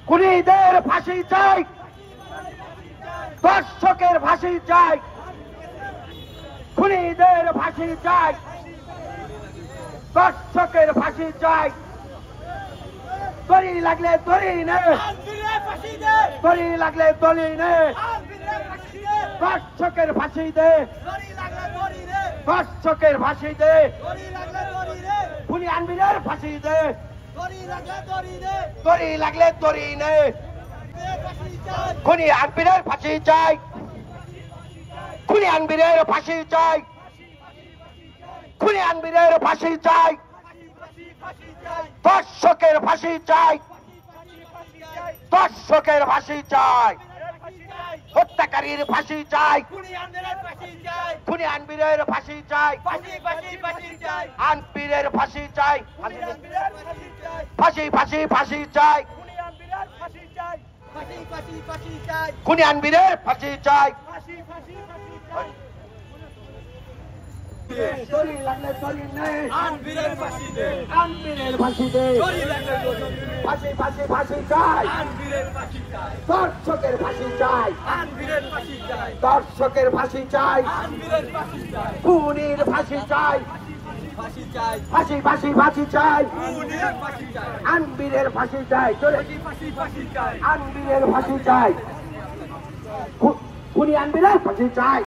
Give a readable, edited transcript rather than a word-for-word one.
খুনিদের ফাঁসি চাই, দর্শকের ফাঁসি চাই, খুনিদের ফাঁসি চাই, দর্শকের ফাঁসি চাই। দড়ি লাগলে দড়ি নে, দড়ি লাগলে দড়ি নে, দর্শকের ফাঁসি দে, দর্শকের ফাঁসি দে, খুনি আনবিরের ফাঁসি দে, দড়ি লাগলে দড়ি নে, খুনি আনবিরের ফাঁসি চাই, খুনি আনবিরের ফাঁসি চাই, খুনি আনবিরের ফাঁসি চাই, দর্শকের ফাঁসি চাই, দর্শকের ফাঁসি চাই, হত্যাকারীর ফাঁসি চাই, খুনি আনবিরের ফাঁসি চাই, আনবিরের ফাঁসি চাই, ফাঁসি ফাঁসি ফাঁসি চাই, খুনি আনবিরের ফাঁসি চাই। দড়ি লাগলে দড়ি নে, আনবিরের ফাঁসি দে, আনবিরের ফাঁসি দে, ফাঁসি ফাঁসি ফাঁসি চাই, দর্শকের ফাঁসি চাই, দর্শকের ফাঁসি চাই, খুনির ফাঁসি চাই, ফাঁসি ফাঁসি ফাঁসি চাই, আনবিরের ফাঁসি চাই, আনবিরের ফাঁসি চাই, খুনি আনবিরের ফাঁসি চাই।